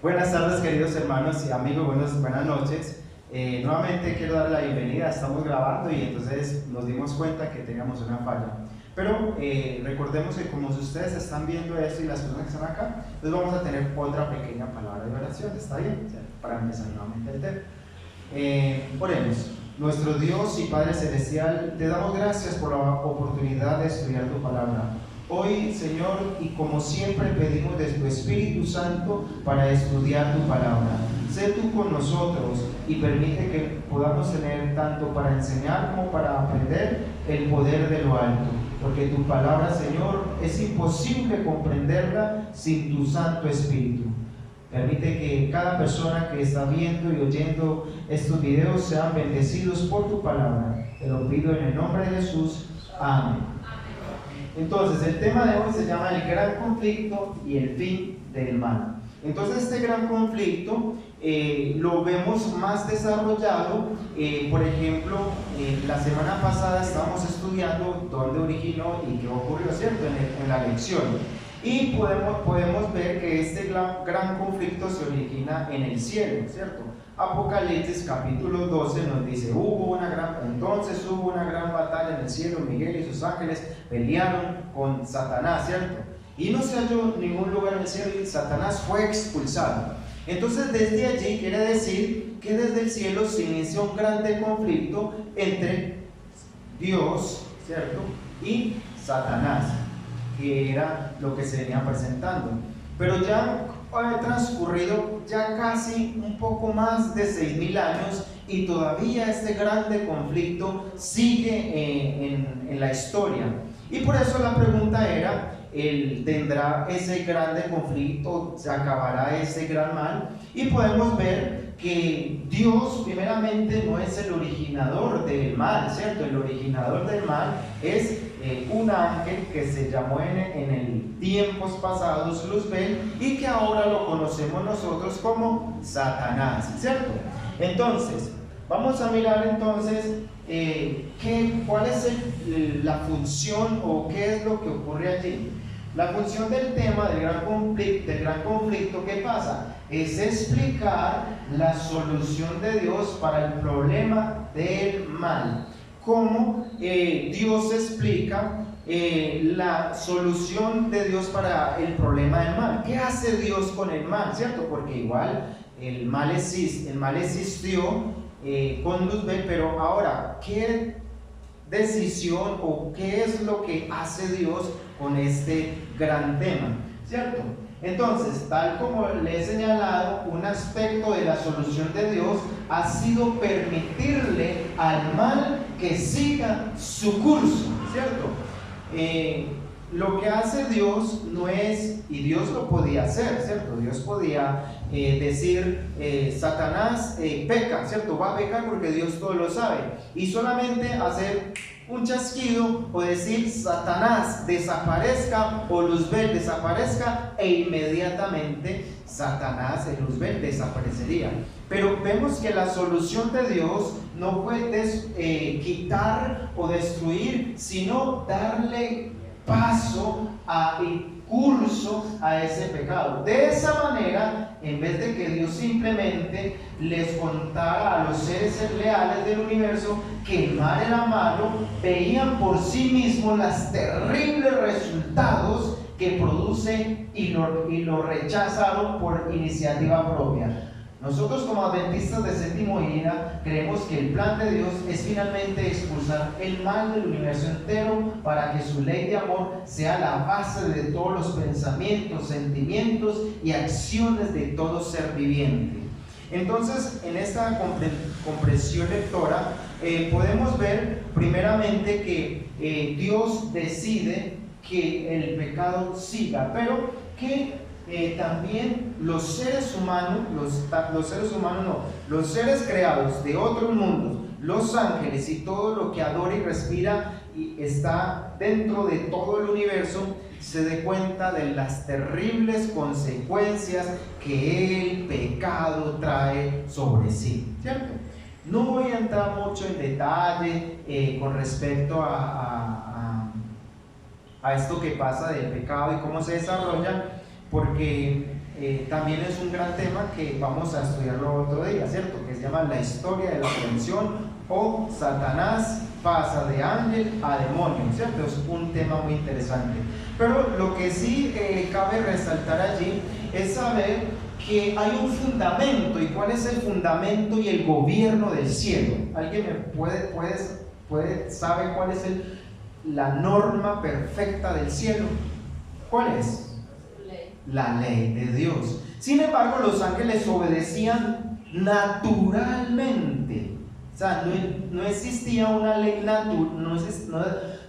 Buenas tardes, queridos hermanos y amigos, buenas noches. Nuevamente quiero dar la bienvenida. Estamos grabando y entonces nos dimos cuenta que teníamos una falla. Pero recordemos que como ustedes están viendo esto y las personas que están acá, entonces vamos a tener otra pequeña palabra de oración. ¿Está bien? Para empezar nuevamente el tema. Oremos. Nuestro Dios y Padre Celestial, te damos gracias por la oportunidad de estudiar tu palabra. Hoy, Señor, y como siempre pedimos de tu Espíritu Santo para estudiar tu palabra. Sé tú con nosotros y permite que podamos tener tanto para enseñar como para aprender el poder de lo alto. Porque tu palabra, Señor, es imposible comprenderla sin tu Santo Espíritu. Permite que cada persona que está viendo y oyendo estos videos sean bendecidos por tu palabra. Te lo pido en el nombre de Jesús. Amén. Entonces, el tema de hoy se llama el gran conflicto y el fin del mal. Entonces, este gran conflicto lo vemos más desarrollado. Por ejemplo, la semana pasada estábamos estudiando dónde originó y qué ocurrió, ¿cierto? En la lección. Y podemos ver que este gran conflicto se origina en el cielo, ¿cierto? Apocalipsis capítulo 12 nos dice, entonces hubo una gran batalla en el cielo, Miguel y sus ángeles pelearon con Satanás, ¿cierto? Y no se halló ningún lugar en el cielo y Satanás fue expulsado. Entonces desde allí quiere decir que desde el cielo se inicia un grande conflicto entre Dios, ¿cierto? Y Satanás, que era lo que se venía presentando. Pero ya ha transcurrido ya casi un poco más de 6.000 años y todavía este grande conflicto sigue en la historia. Y por eso la pregunta era, ¿tendrá ese grande conflicto? ¿Se acabará ese gran mal? Y podemos ver que Dios primeramente no es el originador del mal, ¿cierto? El originador del mal es un ángel que se llamó en el tiempos pasados Luzbel y que ahora lo conocemos nosotros como Satanás, ¿cierto? Entonces, vamos a mirar entonces cuál es la función o qué es lo que ocurre allí. La función del tema del gran conflicto, ¿qué pasa? Es explicar la solución de Dios para el problema del mal. Cómo Dios explica la solución de Dios para el problema del mal. ¿Qué hace Dios con el mal? ¿Cierto? Porque igual el mal existió con Luzbel, pero ahora, ¿qué decisión o qué es lo que hace Dios con este gran tema? ¿Cierto? Entonces, tal como le he señalado, un aspecto de la solución de Dios ha sido permitirle al mal que siga su curso, ¿cierto? Lo que hace Dios no es, y Dios lo podía hacer, ¿cierto? Dios podía decir, Satanás peca, ¿cierto? Va a pecar porque Dios todo lo sabe. Y solamente hacer un chasquido o decir Satanás desaparezca o Luzbel desaparezca e inmediatamente Satanás y Luzbel desaparecería. Pero vemos que la solución de Dios no fue quitar o destruir, sino darle paso y curso a ese pecado. De esa manera, en vez de que Dios simplemente les contara a los seres leales del universo que el mal era malo, veían por sí mismos los terribles resultados que produce y lo rechazaron por iniciativa propia. Nosotros como adventistas de séptimo día creemos que el plan de Dios es finalmente expulsar el mal del universo entero para que su ley de amor sea la base de todos los pensamientos, sentimientos y acciones de todo ser viviente. Entonces, en esta comprensión lectora podemos ver primeramente que Dios decide que el pecado siga, pero que también los seres humanos, los seres creados de otros mundos, los ángeles y todo lo que adora y respira y está dentro de todo el universo, se dé cuenta de las terribles consecuencias que el pecado trae sobre sí, ¿cierto? No voy a entrar mucho en detalle con respecto a esto que pasa del pecado y cómo se desarrolla, porque también es un gran tema que vamos a estudiarlo otro día, ¿cierto? Que se llama la historia de la redención, o Satanás pasa de ángel a demonio, ¿cierto? Es un tema muy interesante. Pero lo que sí cabe resaltar allí es saber que hay un fundamento. ¿Y cuál es el fundamento y el gobierno del cielo? ¿Alguien me sabe cuál es la norma perfecta del cielo? ¿Cuál es? La ley de Dios. Sin embargo, los ángeles obedecían naturalmente. O sea, no existía una ley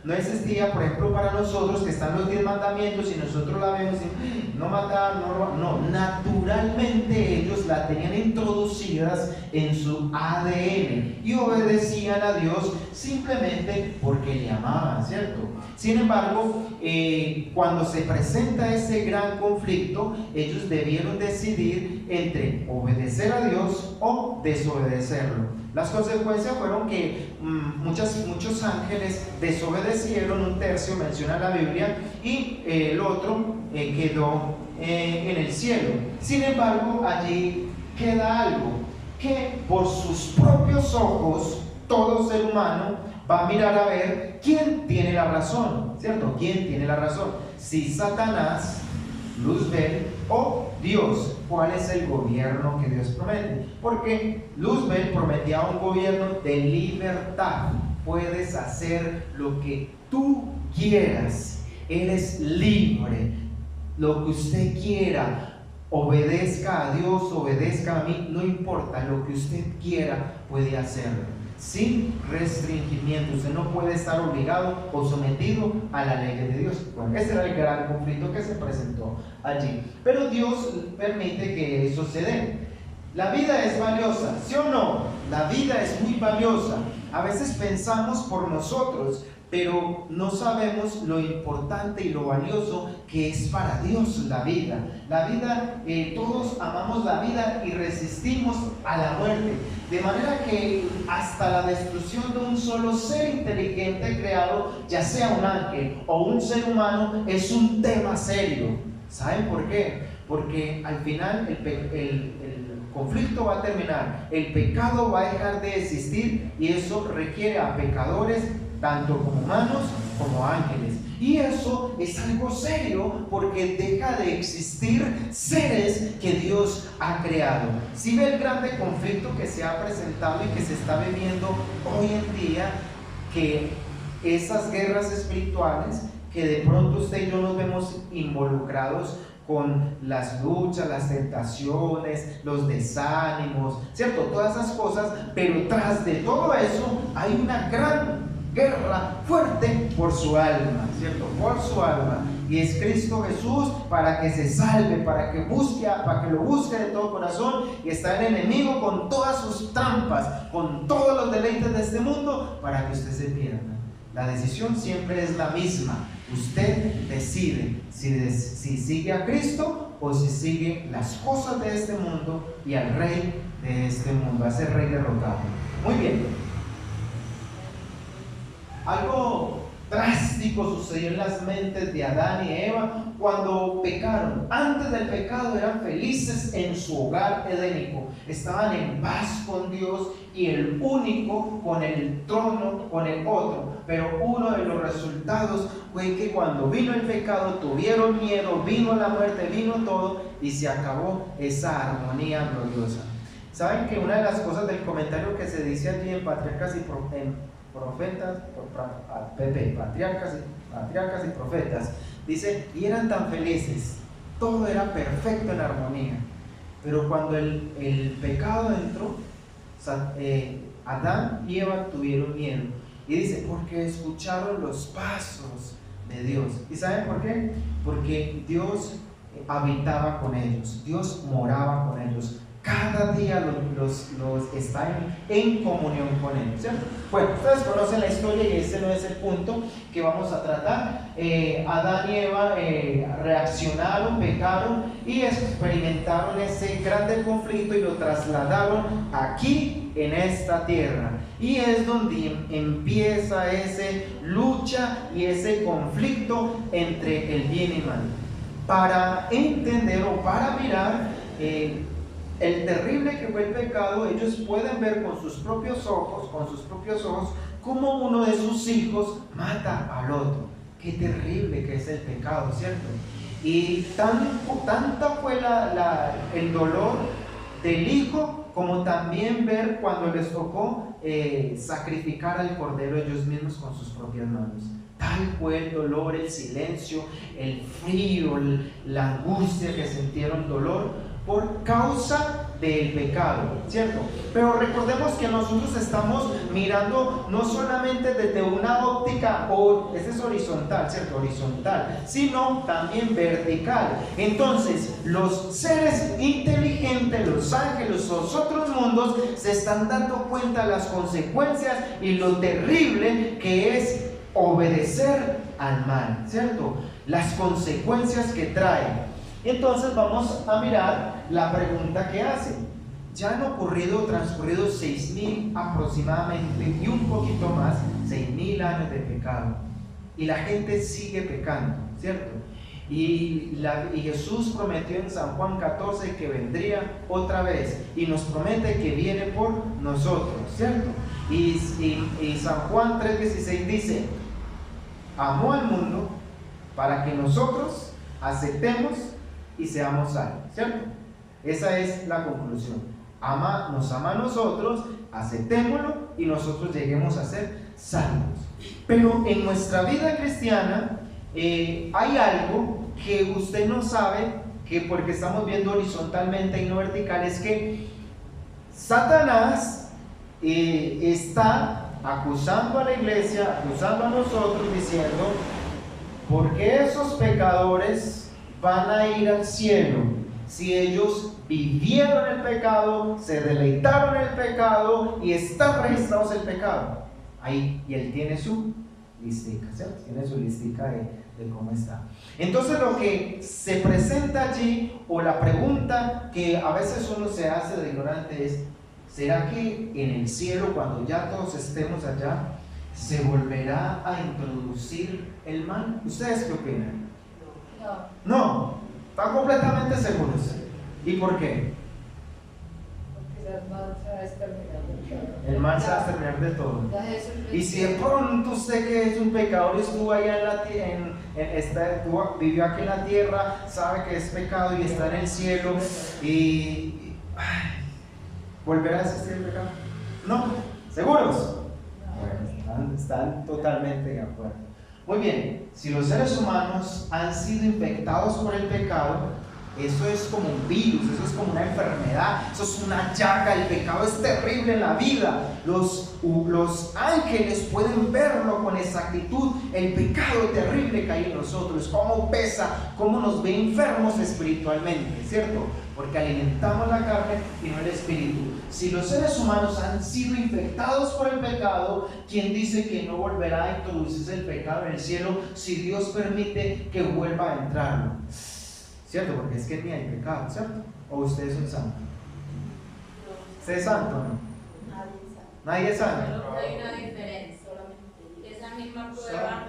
no existía, por ejemplo, para nosotros que están los 10 mandamientos y nosotros la vemos y no matar, no, naturalmente ellos la tenían introducidas en su ADN y obedecían a Dios simplemente porque le amaban, ¿cierto? Sin embargo, cuando se presenta ese gran conflicto, ellos debieron decidir entre obedecer a Dios o desobedecerlo. Las consecuencias fueron que muchos ángeles desobedecieron, un tercio menciona la Biblia, y el otro quedó en el cielo. Sin embargo, allí queda algo, que por sus propios ojos todo ser humano va a mirar a ver quién tiene la razón, ¿cierto? ¿Quién tiene la razón? Si Satanás, Luzbel o Dios. ¿Cuál es el gobierno que Dios promete? Porque Luzbel prometía un gobierno de libertad. Puedes hacer lo que tú quieras, eres libre, lo que usted quiera, obedezca a Dios, obedezca a mí, no importa, lo que usted quiera puede hacerlo sin restringimiento. Usted no puede estar obligado o sometido a la ley de Dios. Bueno, ese era el gran conflicto que se presentó allí, pero Dios permite que eso se dé. La vida es valiosa, ¿sí o no? La vida es muy valiosa. A veces pensamos por nosotros, pero no sabemos lo importante y lo valioso que es para Dios la vida. La vida, todos amamos la vida y resistimos a la muerte, de manera que hasta la destrucción de un solo ser inteligente creado, ya sea un ángel o un ser humano, es un tema serio. ¿Saben por qué? Porque al final el conflicto va a terminar, el pecado va a dejar de existir, y eso requiere a pecadores tanto como humanos como ángeles. Y eso es algo serio, porque deja de existir seres que Dios ha creado. Si ve el grande conflicto que se ha presentado y que se está viviendo hoy en día, que esas guerras espirituales, que de pronto usted y yo nos vemos involucrados con las luchas, las tentaciones, los desánimos, ¿cierto? Todas esas cosas, pero tras de todo eso hay una gran guerra fuerte por su alma, ¿cierto? Por su alma. Y es Cristo Jesús, para que se salve, para que lo busque de todo corazón. Y está el enemigo con todas sus trampas, con todos los deleites de este mundo, para que usted se pierda. La decisión siempre es la misma. Usted decide si sigue a Cristo o si sigue las cosas de este mundo y al rey de este mundo, a ese rey derrotado. Muy bien. Algo drástico sucedió en las mentes de Adán y Eva cuando pecaron. Antes del pecado eran felices en su hogar edénico, estaban en paz con Dios y el único con el trono, con el otro. Pero uno de los resultados fue que cuando vino el pecado tuvieron miedo, vino la muerte, vino todo, y se acabó esa armonía gloriosa. ¿Saben que una de las cosas del comentario que se dice allí en Patriarcas y Patriarcas y Profetas, dice: y eran tan felices, todo era perfecto en armonía, pero cuando el pecado entró, Adán y Eva tuvieron miedo, y dice: porque escucharon los pasos de Dios. ¿Y saben por qué? Porque Dios habitaba con ellos, Dios moraba con ellos. Cada día los está en comunión con Él, ¿cierto? Bueno, ustedes conocen la historia y ese no es el punto que vamos a tratar. Adán y Eva reaccionaron, pecaron y experimentaron ese grande conflicto y lo trasladaron aquí en esta tierra. Y es donde empieza esa lucha y ese conflicto entre el bien y el mal. para entender o para mirar el terrible que fue el pecado. Ellos pueden ver con sus propios ojos, cómo uno de sus hijos mata al otro. Qué terrible que es el pecado, ¿cierto? Y tanta fue el dolor del hijo, como también ver cuando les tocó sacrificar al cordero ellos mismos con sus propias manos. Tal fue el dolor, el silencio, el frío, la angustia que sintieron, dolor por causa del pecado, ¿cierto? Pero recordemos que nosotros estamos mirando no solamente desde una óptica, ese es horizontal, ¿cierto? Horizontal, sino también vertical. Entonces, los seres inteligentes, los ángeles, los otros mundos, se están dando cuenta de las consecuencias y lo terrible que es obedecer al mal, ¿cierto? Las consecuencias que trae. Entonces vamos a mirar la pregunta que hace. Ya han transcurrido 6.000 aproximadamente y un poquito más, 6.000 años de pecado, y la gente sigue pecando, ¿cierto? Y Jesús prometió en San Juan 14 que vendría otra vez, y nos promete que viene por nosotros, ¿cierto? Y San Juan 3:16 dice: amó al mundo para que nosotros aceptemos y seamos salvos, ¿cierto? Esa es la conclusión. Nos ama a nosotros, aceptémoslo y nosotros lleguemos a ser salvos. Pero en nuestra vida cristiana hay algo que usted no sabe, que porque estamos viendo horizontalmente y no vertical, es que Satanás está acusando a la iglesia, acusando a nosotros, diciendo: ¿por qué esos pecadores van a ir al cielo si ellos vivieron el pecado, se deleitaron en el pecado y están registrados el pecado? Ahí, y él tiene su listica, ¿cierto? Tiene su listica de cómo está. Entonces lo que se presenta allí, o la pregunta que a veces uno se hace de ignorante es: ¿será que en el cielo, cuando ya todos estemos allá, se volverá a introducir el mal? ¿Ustedes qué opinan? No, están completamente seguros. ¿Y por qué? Porque el mal se va a exterminar de todo. El mal se va a exterminar de todo. Y si de pronto usted, que es un pecador, estuvo allá vivió aquí en la tierra, sabe que es pecado y está en el cielo, y ¿volverá a existir el pecado? No, ¿seguros? Bueno, están totalmente de acuerdo. Muy bien, si los seres humanos han sido infectados por el pecado, eso es como un virus, eso es como una enfermedad, eso es una llaga. El pecado es terrible en la vida. Los ángeles pueden verlo con exactitud, el pecado terrible que hay en nosotros, cómo pesa, cómo nos ve enfermos espiritualmente, ¿cierto? Porque alimentamos la carne y no el espíritu. Si los seres humanos han sido infectados por el pecado, ¿quién dice que no volverá a introducirse el pecado en el cielo si Dios permite que vuelva a entrarlo? ¿Cierto? Porque es que ni hay pecado, ¿cierto? ¿O usted es un santo? ¿Usted es santo o no? Nadie es santo. Solo hay una diferencia, esa misma prueba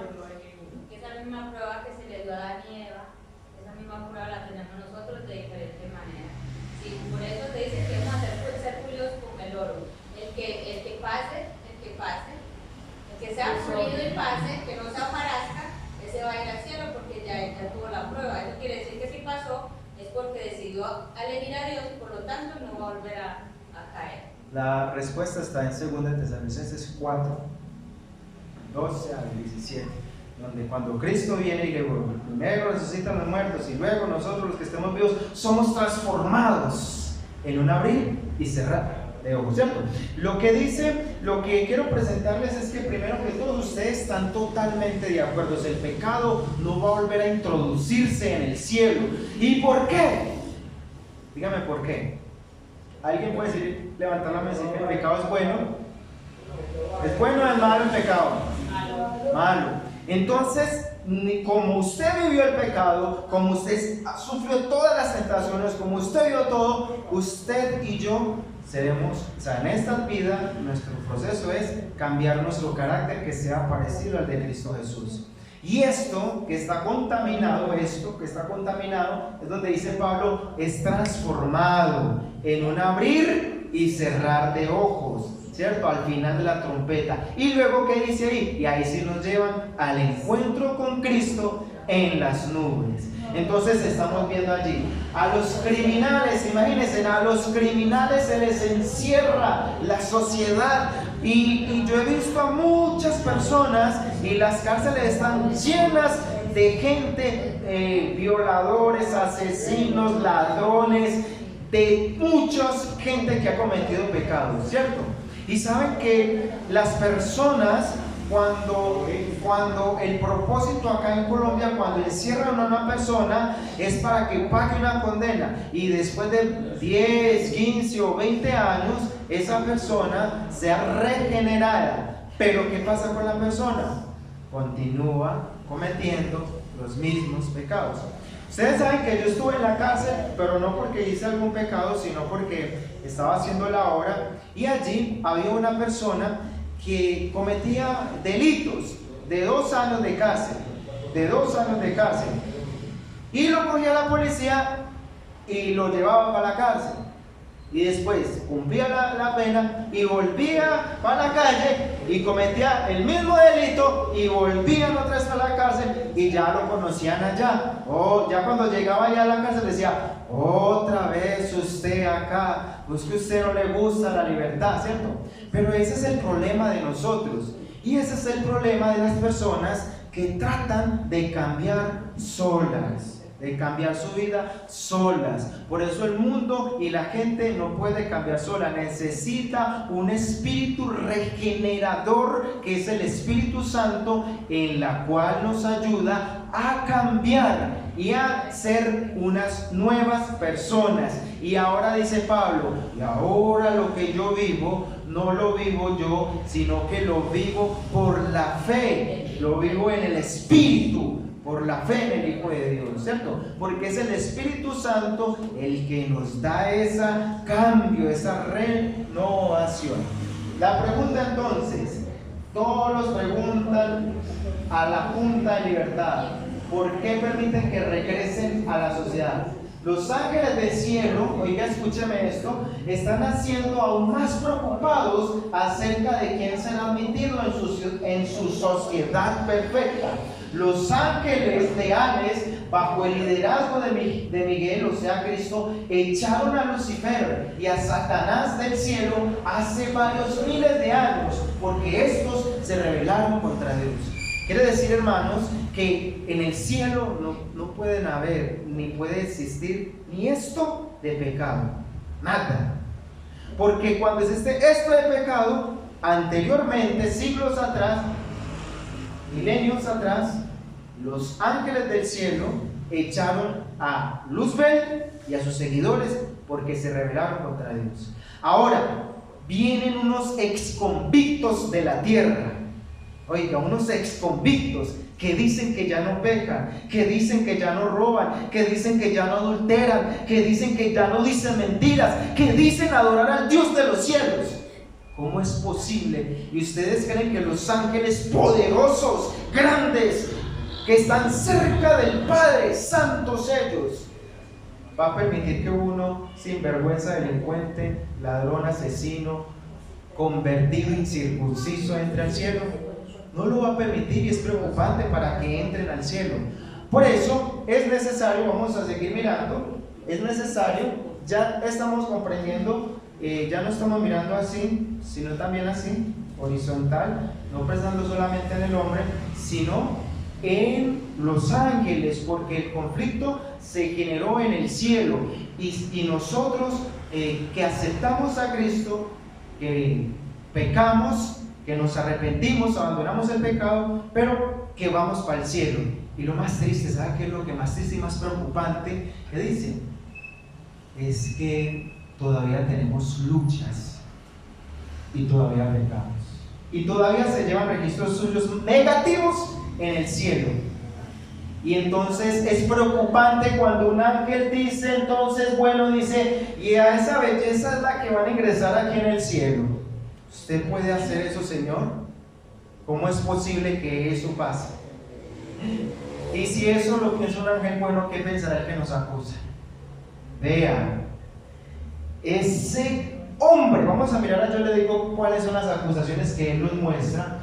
que se le dio a Adán y Eva, esa misma prueba la tenemos nosotros de diferente manera. Sí, por eso te dice que vamos a ser curiosos con el oro. El que pase, el que sea pulido y pase, que no se aparezca, ese va a ir al cielo porque ya tuvo la prueba. Eso quiere decir que si pasó es porque decidió elegir a Dios y por lo tanto no va a volver a caer. La respuesta está en 2 Tesalonicenses 4, 12 al 17, donde cuando Cristo viene y primero resucitan los muertos y luego nosotros los que estemos vivos somos transformados en un abrir y cerrar de ojos, ¿cierto? Lo que quiero presentarles es que primero que todos ustedes están totalmente de acuerdo. El pecado no va a volver a introducirse en el cielo. ¿Y por qué? Dígame por qué. ¿Alguien puede decir, levantar la mano y decir que el pecado es bueno? ¿Es bueno o es malo el pecado? Malo. Entonces, como usted vivió el pecado, como usted sufrió todas las tentaciones, como usted vio todo, usted y yo seremos, o sea, en esta vida, nuestro proceso es cambiar nuestro carácter que sea parecido al de Cristo Jesús. Y esto que está contaminado, es donde dice Pablo, es transformado en un abrir y cerrar de ojos, ¿cierto? Al final de la trompeta. Y luego, ¿qué dice ahí? Y ahí sí nos llevan al encuentro con Cristo en las nubes. Entonces estamos viendo allí a los criminales, imagínense, a los criminales se les encierra la sociedad. Y yo he visto a muchas personas y las cárceles están llenas de gente, violadores, asesinos, ladrones, de mucha gente que ha cometido pecados, ¿cierto? Y saben que las personas, cuando el propósito acá en Colombia, cuando encierran a una persona, es para que pague una condena, y después de 10, 15 o 20 años, esa persona sea regenerada. Pero ¿qué pasa con la persona? Continúa cometiendo los mismos pecados. Ustedes saben que yo estuve en la cárcel, pero no porque hice algún pecado, sino porque estaba haciendo la obra, y allí había una persona que cometía delitos de 2 años de cárcel, y lo cogía la policía y lo llevaba para la cárcel, y después cumplía la pena y volvía para la calle y cometía el mismo delito y volvían otra vez para la cárcel, y ya lo conocían allá. Ya cuando llegaba allá a la cárcel decía, otra vez usted acá, pues que a usted no le gusta la libertad, ¿cierto? Pero ese es el problema de nosotros, y ese es el problema de las personas que tratan de cambiar solas, de cambiar su vida solas. Por eso el mundo y la gente no puede cambiar sola, necesita un espíritu regenerador, que es el Espíritu Santo, en la cual nos ayuda a cambiar y a ser unas nuevas personas. Y ahora dice Pablo, y ahora lo que yo vivo, no lo vivo yo, sino que lo vivo por la fe, lo vivo en el Espíritu, por la fe en el Hijo de Dios, ¿cierto? Porque es el Espíritu Santo el que nos da ese cambio, esa renovación. La pregunta entonces, todos los preguntan a la Junta de Libertad, ¿por qué permiten que regresen a la sociedad? Los ángeles del cielo, oiga, escúcheme esto, están siendo aún más preocupados acerca de quién será admitido en su sociedad perfecta. Los ángeles leales, bajo el liderazgo de Miguel, o sea Cristo, echaron a Lucifer y a Satanás del cielo hace varios miles de años, porque estos se rebelaron contra Dios. Quiere decir, hermanos, que en el cielo no pueden haber, ni puede existir ni esto de pecado, nada. Porque cuando existe esto de pecado, anteriormente, siglos atrás, milenios atrás, los ángeles del cielo echaron a Luzbel y a sus seguidores porque se rebelaron contra Dios. Ahora, vienen unos exconvictos de la tierra. Oiga, unos exconvictos que dicen que ya no pecan, que dicen que ya no roban, que dicen que ya no adulteran, que dicen que ya no dicen mentiras, que dicen adorar al Dios de los cielos. ¿Cómo es posible? ¿Y ustedes creen que los ángeles poderosos, grandes, que están cerca del Padre, santos ellos, va a permitir que uno sinvergüenza, delincuente, ladrón, asesino, convertido, incircunciso entre al cielo? No lo va a permitir, y es preocupante para que entren al cielo. Por eso es necesario, vamos a seguir mirando, es necesario, ya estamos comprendiendo, ya no estamos mirando así, sino también así, horizontal, no pensando solamente en el hombre, sino en los ángeles, porque el conflicto se generó en el cielo, y nosotros que aceptamos a Cristo, que pecamos, que nos arrepentimos, abandonamos el pecado, pero que vamos para el cielo. Y lo más triste, ¿sabe qué es lo que más triste y más preocupante? ¿Qué dice? Es que todavía tenemos luchas y todavía pecamos, y todavía se llevan registros suyos negativos en el cielo. Y entonces es preocupante cuando un ángel dice, entonces, bueno, dice, y a esa belleza es la que van a ingresar aquí en el cielo. ¿Usted puede hacer eso, Señor? ¿Cómo es posible que eso pase? Y si eso lo piensa un ángel bueno, ¿qué pensará el que nos acusa? Vea, ese hombre, vamos a mirar, yo le digo cuáles son las acusaciones que él nos muestra.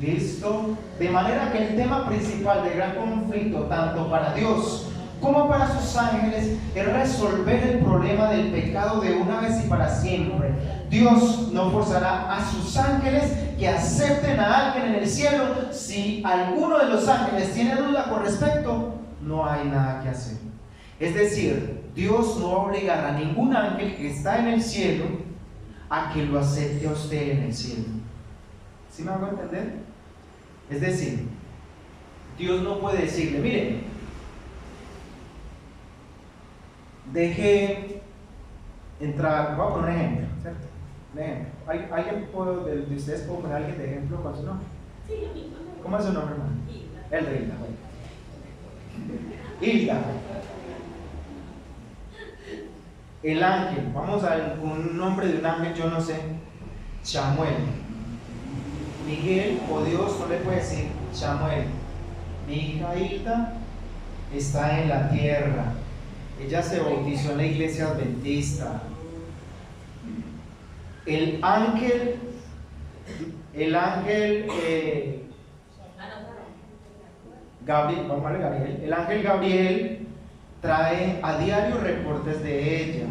¿Listo? De manera que el tema principal del gran conflicto, tanto para Dios como para sus ángeles, es resolver el problema del pecado de una vez y para siempre. Dios no forzará a sus ángeles que acepten a alguien en el cielo. Si alguno de los ángeles tiene duda con respecto, no hay nada que hacer. Es decir, Dios no va a obligar a ningún ángel que está en el cielo a que lo acepte a usted en el cielo. ¿Sí me hago entender? Es decir, Dios no puede decirle, mire, deje entrar, voy a poner un ejemplo, ¿cierto? Un ejemplo. ¿Alguien de ustedes puede poner a alguien de ejemplo con su nombre? Sí, a mí. ¿Cómo es su nombre, hermano? Hilda. El de Hilda. Hilda. El ángel, vamos a ver un nombre de un ángel, yo no sé, Samuel. Miguel o Dios no le puede decir, Samuel, mi hija Hilda está en la tierra. Ella se bautizó en la iglesia adventista. El ángel Gabriel, vamos a ver Gabriel. El ángel Gabriel trae a diario reportes de ella.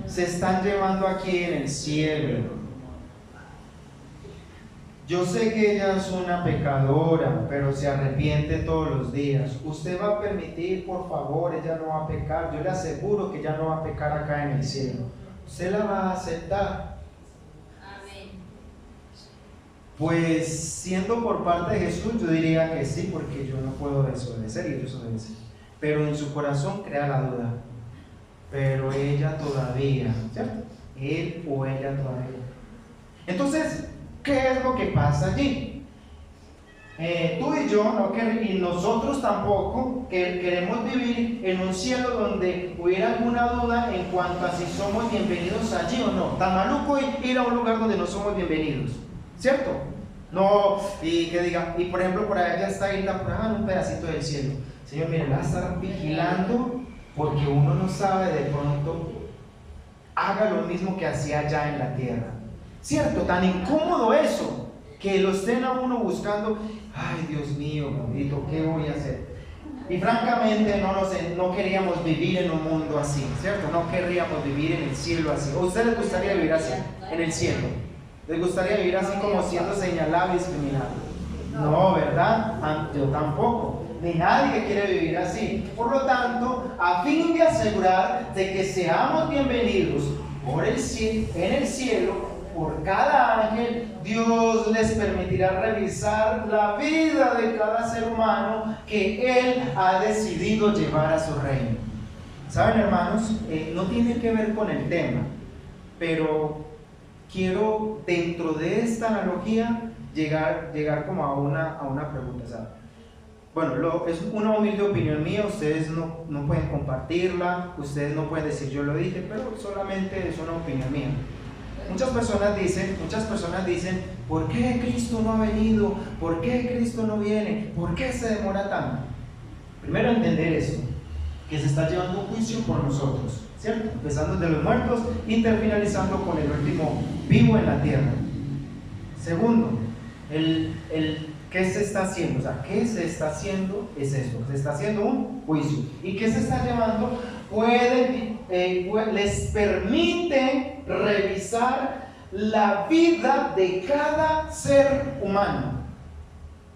Se están llevando aquí en el cielo. Yo sé que ella es una pecadora, pero se arrepiente todos los días. Usted va a permitir, por favor, ella no va a pecar. Yo le aseguro que ella no va a pecar acá en el cielo. Usted la va a aceptar. Amén. Pues siendo por parte de Jesús, yo diría que sí, porque yo no puedo desobedecer y ellos obedecen. Pero en su corazón crea la duda. Pero ella todavía, ¿cierto? Él o ella todavía. Entonces, ¿qué es lo que pasa allí? Tú y yo, y nosotros tampoco, que queremos vivir en un cielo donde hubiera alguna duda en cuanto a si somos bienvenidos allí o no. Tan maluco ir a un lugar donde no somos bienvenidos, ¿cierto? No, y que diga, y por ejemplo, por allá está Hilda, por allá en un pedacito del cielo. Señor, mire, la va a estar vigilando porque uno no sabe, de pronto haga lo mismo que hacía allá en la tierra. ¿Cierto? Tan incómodo eso, que lo estén a uno buscando. Ay, Dios mío, bendito, ¿qué voy a hacer? Y francamente no queríamos vivir en un mundo así, ¿cierto? No querríamos vivir en el cielo así. ¿O a ustedes les gustaría vivir así, en el cielo? ¿Les gustaría vivir así como siendo señalado y discriminado? No, ¿verdad? Yo tampoco. Ni nadie quiere vivir así. Por lo tanto, a fin de asegurar de que seamos bienvenidos en el cielo, por cada ángel, Dios les permitirá revisar la vida de cada ser humano que Él ha decidido llevar a su reino. ¿Saben, hermanos? No tiene que ver con el tema, pero quiero, dentro de esta analogía, llegar como a una pregunta, ¿saben? Bueno, es una humilde opinión mía, ustedes no pueden compartirla, ustedes no pueden decir yo lo dije, pero solamente es una opinión mía. Muchas personas dicen, ¿por qué Cristo no ha venido? ¿Por qué Cristo no viene? ¿Por qué se demora tanto? Primero, entender eso, que se está llevando un juicio por nosotros, ¿cierto? Empezando desde los muertos y finalizando con el último vivo en la tierra. Segundo, ¿qué se está haciendo? O sea, ¿qué se está haciendo? Es esto, se está haciendo un juicio. ¿Y qué se está llevando? Les permite revisar la vida de cada ser humano.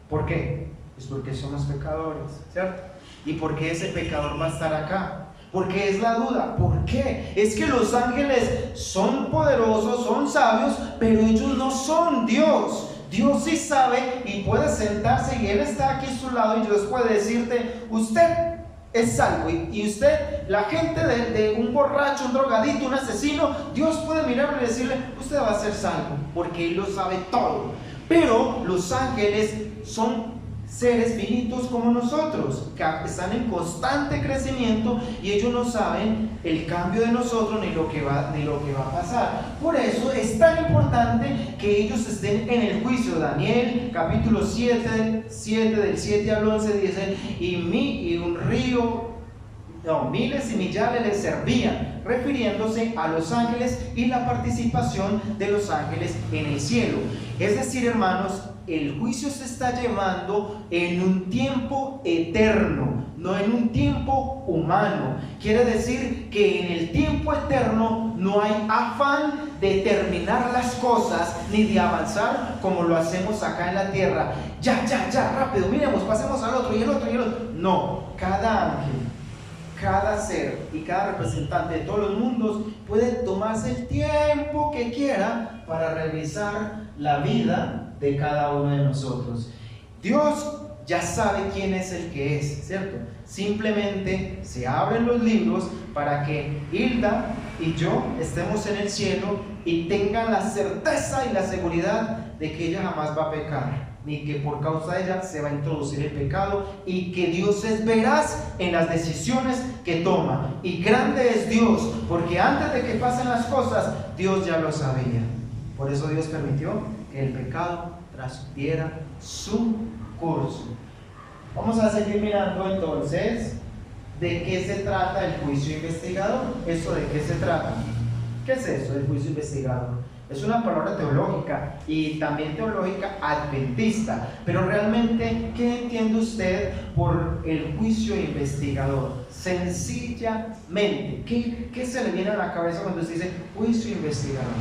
¿Por qué? Pues porque somos pecadores, ¿cierto? ¿Y por qué ese pecador va a estar acá? Porque es la duda. ¿Por qué? Es que los ángeles son poderosos, son sabios, pero ellos no son Dios. Dios sí sabe y puede sentarse y Él está aquí a su lado y Dios puede decirte, usted es salvo, y usted, la gente de un borracho, un drogadito, un asesino, Dios puede mirarlo y decirle, usted va a ser salvo, porque Él lo sabe todo. Pero los ángeles son seres finitos como nosotros, que están en constante crecimiento y ellos no saben el cambio de nosotros ni lo que va a pasar. Por eso es tan importante que ellos estén en el juicio. Daniel capítulo 7 del 7 al 11 dice: miles y millares les servían, refiriéndose a los ángeles y la participación de los ángeles en el cielo. Es decir, hermanos, el juicio se está llevando en un tiempo eterno, no en un tiempo humano. Quiere decir que en el tiempo eterno no hay afán de terminar las cosas ni de avanzar como lo hacemos acá en la tierra. Ya, rápido, miremos, pasemos al otro y el otro y el otro. No, cada ángel, cada ser y cada representante de todos los mundos puede tomarse el tiempo que quiera para revisar la vida de cada uno de nosotros. Dios ya sabe quién es el que es, ¿cierto? Simplemente se abren los libros para que Hilda y yo estemos en el cielo y tengan la certeza y la seguridad de que ella jamás va a pecar, ni que por causa de ella se va a introducir el pecado, y que Dios es veraz en las decisiones que toma. Y grande es Dios, porque antes de que pasen las cosas, Dios ya lo sabía. Por eso Dios permitió que el pecado transcurriera su curso. Vamos a seguir mirando entonces de qué se trata el juicio investigador. ¿Eso de qué se trata? ¿Qué es eso del juicio investigador? Es una palabra teológica y también teológica adventista, pero realmente, ¿qué entiende usted por el juicio investigador? Sencillamente, ¿qué se le viene a la cabeza cuando se dice juicio investigador?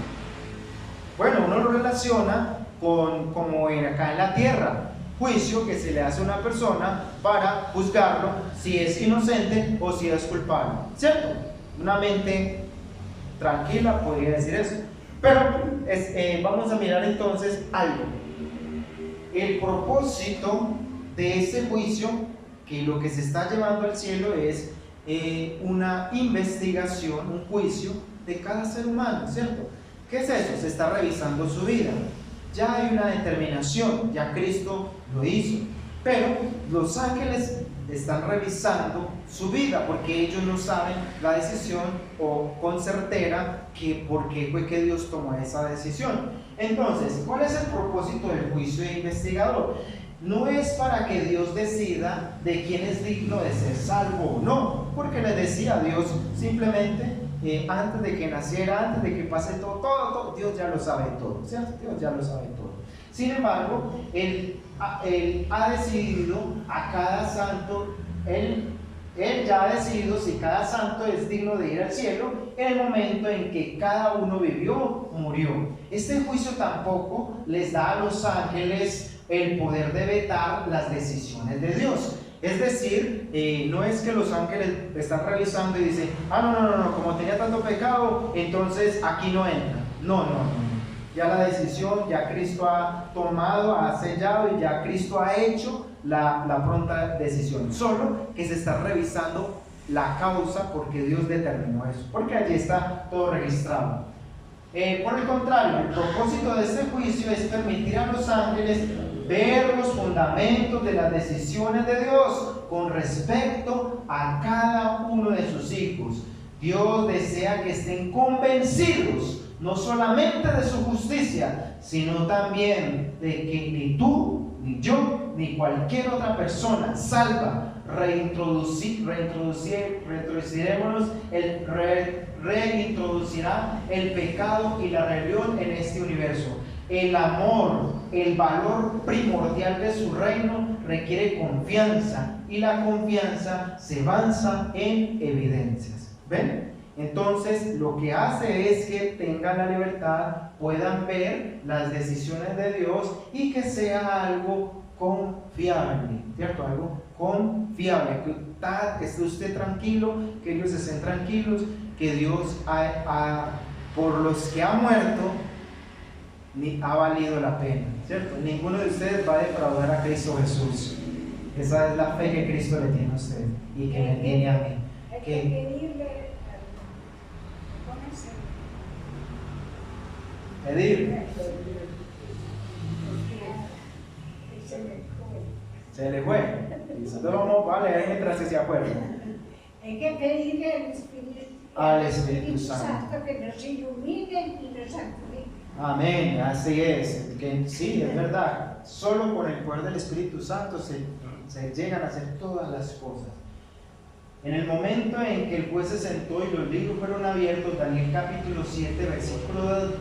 Bueno, uno lo relaciona con como acá en la tierra, juicio que se le hace a una persona para juzgarlo si es inocente o si es culpable, ¿cierto? Una mente tranquila podría decir eso. Pero vamos a mirar entonces algo. El propósito de ese juicio, que lo que se está llevando al cielo es una investigación, un juicio de cada ser humano, ¿cierto? ¿Qué es eso? Se está revisando su vida. Ya hay una determinación, ya Cristo lo hizo. Pero los ángeles están revisando su vida porque ellos no saben la decisión o con certera que por qué fue que Dios tomó esa decisión. Entonces, ¿cuál es el propósito del juicio investigador? No es para que Dios decida de quién es digno de ser salvo o no, porque le decía a Dios simplemente antes de que naciera, antes de que pase todo, Dios ya lo sabe todo, ¿cierto? Dios ya lo sabe todo. Sin embargo, Él ha decidido a cada santo, Él ya ha decidido si cada santo es digno de ir al cielo en el momento en que cada uno vivió, murió. Este juicio tampoco les da a los ángeles el poder de vetar las decisiones de Dios. Es decir, no es que los ángeles están revisando y dicen: no, como tenía tanto pecado, entonces aquí no entra. No. Ya la decisión, ya Cristo ha tomado, ha sellado y ya Cristo ha hecho la pronta decisión. Solo que se está revisando la causa porque Dios determinó eso, porque allí está todo registrado. Por el contrario, el propósito de este juicio es permitir a los ángeles ver los fundamentos de las decisiones de Dios con respecto a cada uno de sus hijos. Dios desea que estén convencidos no solamente de su justicia, sino también de que ni tú, ni yo, ni cualquier otra persona salva reintroducirá el pecado y la rebelión en este universo. El amor, el valor primordial de su reino requiere confianza, y la confianza se basa en evidencias. ¿Ven? Entonces, lo que hace es que tengan la libertad, puedan ver las decisiones de Dios y que sea algo confiable, ¿cierto? Algo confiable, que esté usted tranquilo, que ellos estén tranquilos, que Dios por los que ha muerto ha valido la pena, ¿cierto? Ninguno de ustedes va a defraudar a Cristo Jesús. Esa es la fe que Cristo le tiene a usted y que me tiene a mí. Hay que pedirle Pedir. Se le fue. Entonces vamos a leer mientras que se acuerda. Hay que pedirle Al Espíritu Santo que nos ilumine y nos santifique. Amén, así es. Que sí, es verdad. Solo con el poder del Espíritu Santo se llegan a hacer todas las cosas. En el momento en que el juez se sentó y los libros fueron abiertos, Daniel capítulo 7, versículo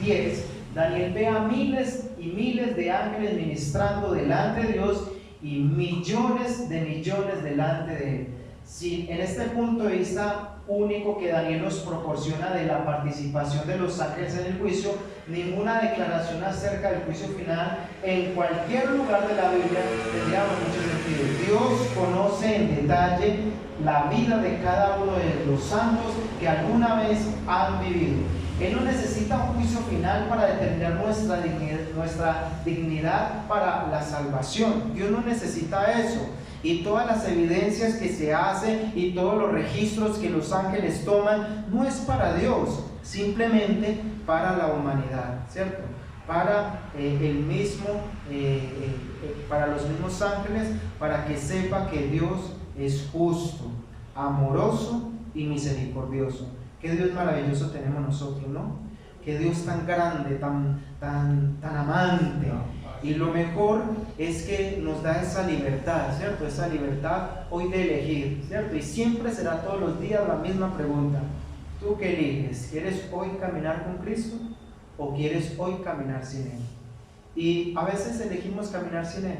10, Daniel ve a miles y miles de ángeles ministrando delante de Dios y millones de millones delante de él. Si en este punto de vista único que Daniel nos proporciona de la participación de los ángeles en el juicio, ninguna declaración acerca del juicio final en cualquier lugar de la Biblia tendría mucho sentido. Dios conoce en detalle la vida de cada uno de los santos que alguna vez han vivido. Él no necesita un juicio final para determinar nuestra dignidad para la salvación. Dios no necesita eso. Y todas las evidencias que se hacen y todos los registros que los ángeles toman no es para Dios, simplemente para la humanidad, ¿cierto? Para para los mismos ángeles, para que sepa que Dios es justo, amoroso y misericordioso. Qué Dios maravilloso tenemos nosotros, ¿no? Qué Dios tan grande, tan amante. Y lo mejor es que nos da esa libertad, ¿cierto? Esa libertad hoy de elegir, ¿cierto? Y siempre será todos los días la misma pregunta. ¿Tú qué eliges? ¿Quieres hoy caminar con Cristo o quieres hoy caminar sin Él? Y a veces elegimos caminar sin Él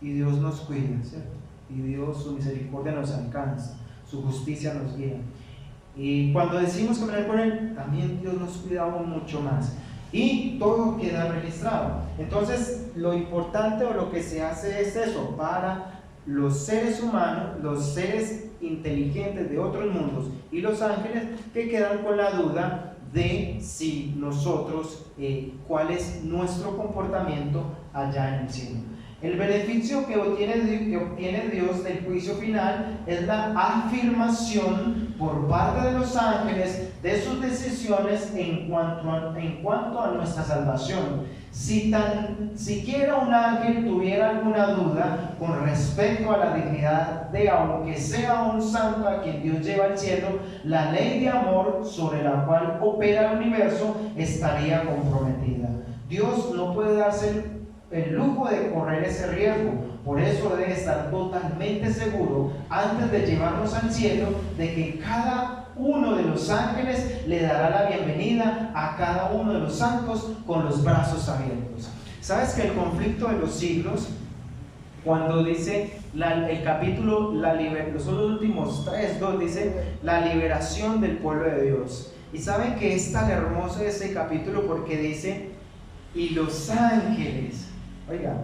y Dios nos cuida, ¿cierto? Y Dios, su misericordia nos alcanza, su justicia nos guía. Y cuando decimos caminar con Él, también Dios nos cuida aún mucho más. Y todo queda registrado. Entonces, lo importante o lo que se hace es eso, para los seres humanos, los seres inteligentes de otros mundos y los ángeles que quedan con la duda de si nosotros, cuál es nuestro comportamiento allá en el cielo. El beneficio que obtiene Dios del juicio final es la afirmación por parte de los ángeles de sus decisiones en cuanto a nuestra salvación. Si tan siquiera un ángel tuviera alguna duda con respecto a la dignidad de, aunque sea un santo a quien Dios lleva al cielo, la ley de amor sobre la cual opera el universo estaría comprometida. Dios no puede darse el lujo de correr ese riesgo. Por eso debe estar totalmente seguro antes de llevarnos al cielo de que cada uno de los ángeles le dará la bienvenida a cada uno de los santos con los brazos abiertos. ¿Sabes que el conflicto de los siglos, cuando dice el capítulo, los últimos 3:2 dice la liberación del pueblo de Dios? Y saben que es tan hermoso ese capítulo porque dice, y los ángeles, oiga,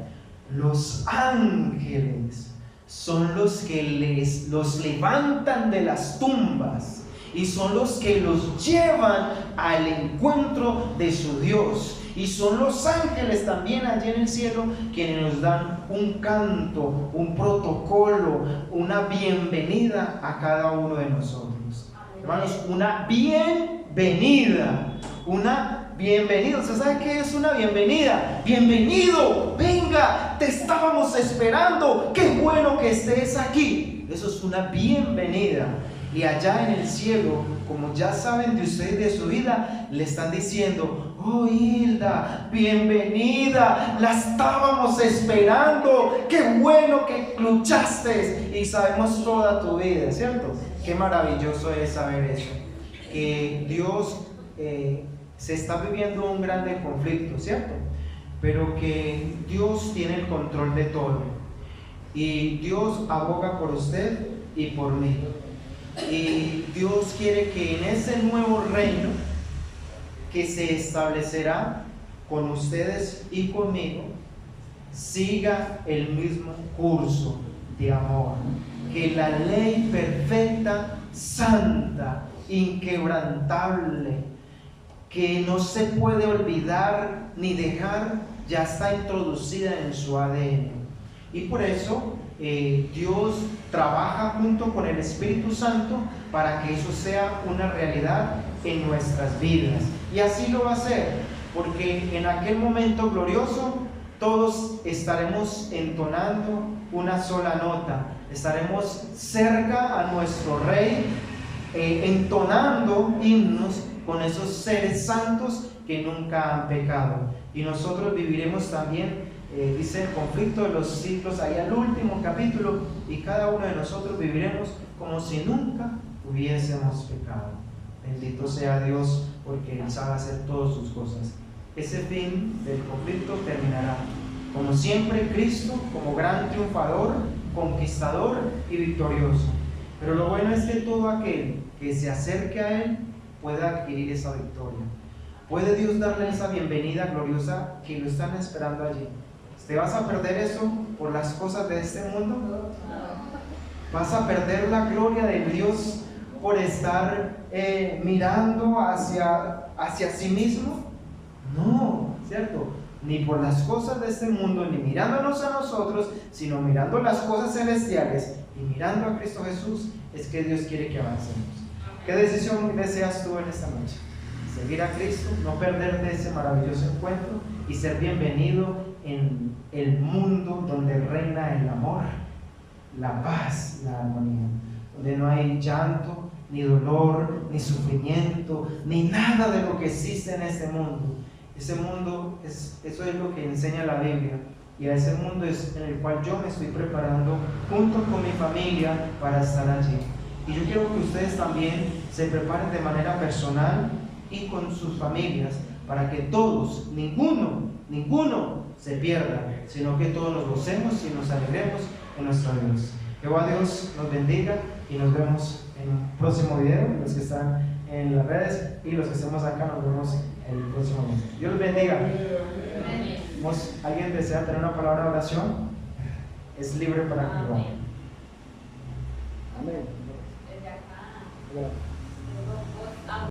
los ángeles son los que los levantan de las tumbas y son los que los llevan al encuentro de su Dios. Y son los ángeles también allí en el cielo quienes nos dan un canto, un protocolo, una bienvenida a cada uno de nosotros. Hermanos, una bienvenida, ¿Usted sabe qué es una bienvenida? Bienvenido, venga, te estábamos esperando, qué bueno que estés aquí. Eso es una bienvenida. Y allá en el cielo, como ya saben de usted y de su vida, le están diciendo, oh Hilda, bienvenida, la estábamos esperando, qué bueno que luchaste y sabemos toda tu vida, ¿cierto? Qué maravilloso es saber eso, que Dios se está viviendo un grande conflicto, ¿cierto? Pero que Dios tiene el control de todo y Dios aboga por usted y por mí. Y Dios quiere que en ese nuevo reino que se establecerá con ustedes y conmigo, siga el mismo curso de amor, que la ley perfecta, santa, inquebrantable, que no se puede olvidar ni dejar, ya está introducida en su ADN. Y por eso Dios trabaja junto con el Espíritu Santo para que eso sea una realidad en nuestras vidas. Y así lo va a hacer, porque en aquel momento glorioso todos estaremos entonando una sola nota, estaremos cerca a nuestro Rey, entonando himnos con esos seres santos que nunca han pecado. Y nosotros viviremos también, dice el conflicto de los siglos, ahí al último capítulo, y cada uno de nosotros viviremos como si nunca hubiésemos pecado. Bendito sea Dios, porque Él sabe hacer todas sus cosas. Ese fin del conflicto terminará. Como siempre, Cristo como gran triunfador, conquistador y victorioso. Pero lo bueno es que todo aquel que se acerque a Él pueda adquirir esa victoria. ¿Puede Dios darle esa bienvenida gloriosa que lo están esperando allí? ¿Te vas a perder eso por las cosas de este mundo? ¿Vas a perder la gloria de Dios por estar mirando hacia sí mismo? No, ¿cierto? Ni por las cosas de este mundo, ni mirándonos a nosotros, sino mirando las cosas celestiales y mirando a Cristo Jesús, es que Dios quiere que avancemos. ¿Qué decisión deseas tú en esta noche? Seguir a Cristo, no perderte ese maravilloso encuentro y ser bienvenido en el mundo donde reina el amor, la paz, la armonía, donde no hay llanto, ni dolor, ni sufrimiento, ni nada de lo que existe en este mundo. Ese mundo, eso es lo que enseña la Biblia, y a ese mundo es en el cual yo me estoy preparando junto con mi familia para estar allí. Y yo quiero que ustedes también se preparen de manera personal y con sus familias, para que todos, ninguno se pierda, sino que todos nos gocemos y nos alegremos en nuestro Dios. Jehová Dios nos bendiga y nos vemos en un próximo video. Los que están en las redes y los que estemos acá, nos vemos el próximo video. Dios los bendiga. ¿Alguien desea tener una palabra de oración? Es libre para que lo haga. Amén. Desde acá.